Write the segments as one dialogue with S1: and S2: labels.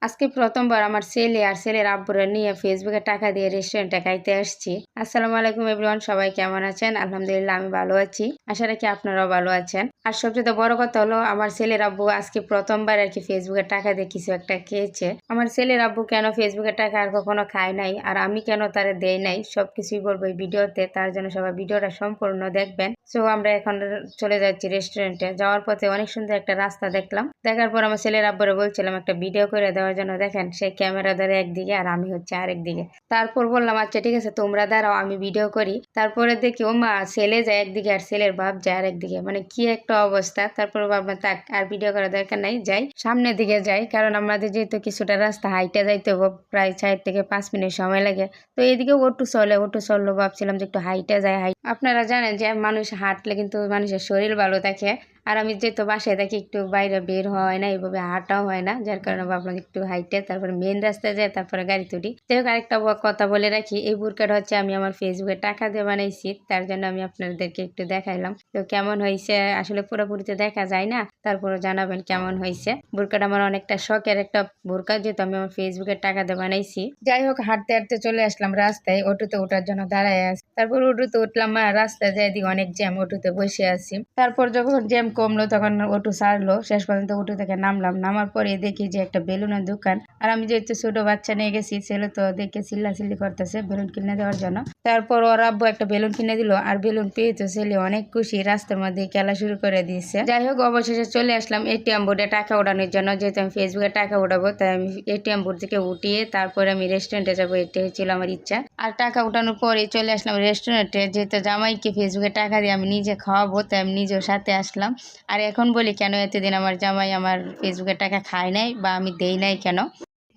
S1: আজকে প্রথমবার আমার ছেলে আর ছেলের আব্বুরা নিয়ে ফেসবুকে টাকা দিয়ে রেস্টুরেন্টে খাইতে আসছি। আসসালামু আলাইকুম এভরিওয়ান, সবাই কেমন আছেন? আলহামদুলিল্লাহ আমি ভালো আছি। আশা রাখি আপনারাও ভালো আছেন। আর সবচেয়ে বড় কথা হলো আমার ছেলের আব্বু আজকে প্রথমবার আর কি ফেসবুকে টাকা দিয়ে কিছু একটা খেয়েছে। আমার ছেলের আব্বু কেন ফেসবুকে টাকা আর কখনো খায় নাই আর আমি কেন তারে দেই নাই সবকিছুই বলবো এই ভিডিওতে। তার জন্য সবাই ভিডিওটা সম্পূর্ণ দেখবেন। সো আমরা এখন চলে যাচ্ছি রেস্টুরেন্টে। যাওয়ার পথে অনেক সুন্দর একটা রাস্তা দেখলাম। দেখার পর আমার ছেলের আব্বুরে বলছিলাম একটা ভিডিও করে দেওয়ার জন্য। দেখেন সে ক্যামেরা ধরে একদিকে আর আমি হচ্ছে আরেক দিকে। তারপর বললাম আচ্ছা ঠিক আছে তোমরা দাঁড়াও আমি ভিডিও করি। তারপরে দেখি ও মা ছেলে যায় একদিকে আর ছেলের বাপ যায় আরেকদিকে, মানে কি একটা অবস্থা। তারপর ভাবলাম থাক আর ভিডিও করার দরকার নাই, যাই সামনের দিকে যাই, কারণ আমাদের যেহেতু কিছুটা রাস্তা হাইটে যাইতে হবে, প্রায় 4 থেকে 5 মিনিট সময় লাগে। তো এইদিকে ওটু চললো, ভাবছিলাম যে একটু হাইটে যায়। আপনারা জানেন যে মানুষ হাঁটলে কিন্তু মানুষের শরীর ভালো থাকে। আর আমি যেহেতু বাসায় থাকি একটু বাইরে বের হওয়া হয় না, এইভাবে হাঁটাও হয় না, যার কারণে ভাবলাম একটু হাইটে তারপরে মেন রাস্তায় যায় তারপরে গাড়ি তুলি। যাই হোক আরেকটা কথা বলে রাখি, এই বুরকাটা হচ্ছে আমি আমার ফেসবুকে টাকা দিয়ে বানাইছি, তার জন্য আমি আপনাদেরকে একটু দেখাইলাম। তো কেমন হয়েছে আসলে পুরোপুরিতে দেখা যায় না, তারপরে জানাবেন কেমন হয়েছে। বুরকাটা আমার অনেকটা শখের একটা বুরকা, যেহেতু আমি আমার ফেসবুকে টাকা দিয়ে বানাইছি। যাই হোক হাঁটতে হাঁটতে চলে আসলাম রাস্তায়, অটোতে ওঠার জন্য দাঁড়ায় আছি। তারপর অটোতে উঠলাম, রাস্তায় যাই দিকে অনেক জ্যাম, অটোতে বসে আছি। তারপর যখন জ্যাম কমলো তখন অটো ছাড়লো, শেষ পর্যন্ত অটো থেকে নামলাম। নামার পরে দেখি যে একটা বেলুনের দোকান, আর আমি যেহেতু ছোট বাচ্চা নিয়ে গেছি, ছেলে তো দেখে চিল্লাচিল্লি করতেছে বেলুন কিনে দেওয়ার জন্য। তারপর ওর আব্বু একটা বেলুন কিনে দিল, আর বেলুন পেয়ে তো ছেলে অনেক খুশি, রাস্তার মধ্যে খেলা শুরু করে দিয়েছে। যাই হোক অবশেষে চলে আসলাম এটিএম বোর্ডে টাকা ওঠানোর জন্য, যেহেতু আমি ফেসবুকে টাকা উঠাবো তাই আমি এটিএম বোর্ড থেকে উঠিয়ে তারপরে আমি রেস্টুরেন্টে যাবো, এটাই ছিল আমার ইচ্ছা। আর টাকা উঠানোর পরে চলে আসলাম রেস্টুরেন্টে, যেহেতু জামাইকে ফেসবুকে টাকা দিয়ে আমি নিজে খাওয়াবো তাই আমি নিজেও সাথে আসলাম। আর এখন বলি কেন এতদিন আমার জামাই আমার ফেসবুকের টাকা খায় নাই বা আমি দেই নাই কেন।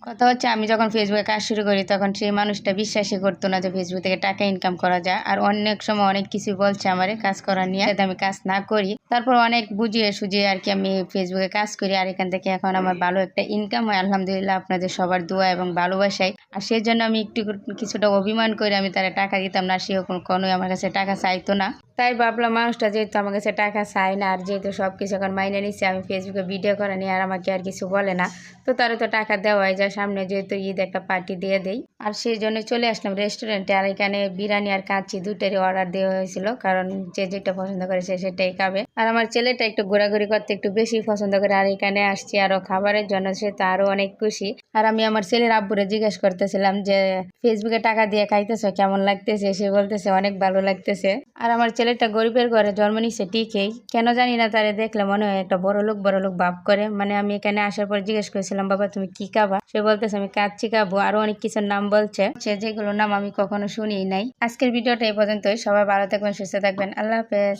S1: কথা হচ্ছে আমি যখন ফেসবুকে কাজ শুরু করি তখন সেই মানুষটা বিশ্বাসই করতো না যে ফেসবুক থেকে টাকা ইনকাম করা যায়। আর অনেক সময় অনেক কিছু বলছে আমারে কাজ করা নিয়ে, যাতে আমি কাজ না করি। তারপর অনেক বুঝিয়ে সুঝিয়ে আর কি আমি ফেসবুকে কাজ করি, আর এখান থেকে এখন আমার ভালো একটা ইনকাম হয় আলহামদুলিল্লাহ, আপনাদের সবার দোয়া এবং ভালোবাসায়। আর সেই জন্য আমি একটু কিছুটা অভিমান করে আমি তারা টাকা দিতাম না, সেও কোনোই আমার কাছে টাকা চাইতো না। তাই ভাবলাম মানুষটা যেহেতু আমার কাছে টাকা চায় না, আর যেহেতু সব কিছু এখন মাইনে নিচ্ছে, আমি ফেসবুকে ভিডিও করা নিয়ে আর আমাকে আর কিছু বলে না, তো তারা তো টাকা দেওয়াই যায়। সামনে যেহেতু ঈদ একটা পার্টি দিয়ে দেই, আর সেই জন্য চলে আসলাম রেস্টুরেন্টে। আর এখানে বিরিয়ানি আর কাচ্চি দুইটারই অর্ডার দেওয়া হয়েছিল, কারণ যে যেটা পছন্দ করে সে সেটাই খাবে। আর আমার ছেলেটা একটু ঘোরাঘুরি করতে একটু বেশি পছন্দ করে, আর এখানে আসছি আরো খাবারের জন্য, সে তো আরো অনেক খুশি। আর আমি আমার ছেলের আব্বুরে জিজ্ঞেস করতেছিলাম যে ফেসবুকে টাকা দিয়ে খাইতেছো কেমন লাগতেছে, সে বলতেছে অনেক ভালো লাগতেছে। আর আমার ছেলেটা গরিবের ঘরে জন্ম নিচ্ছে ঠিকই, কেন জানি না তারে দেখলে মনে হয় একটা বড় লোক ভাব করে। মানে আমি এখানে আসার পর জিজ্ঞেস করেছিলাম বাবা তুমি কি খাবা, সে বলতেছে আমি কাচ্চি খাবো, আরো অনেক কিছুর নাম বলছে, সে যেগুলোর নাম আমি কখনো শুনি নাই। আজকের ভিডিওটা এই পর্যন্তই, সবাই ভালো থাকবেন, সুস্থ থাকবেন, আল্লাহ হাফেজ।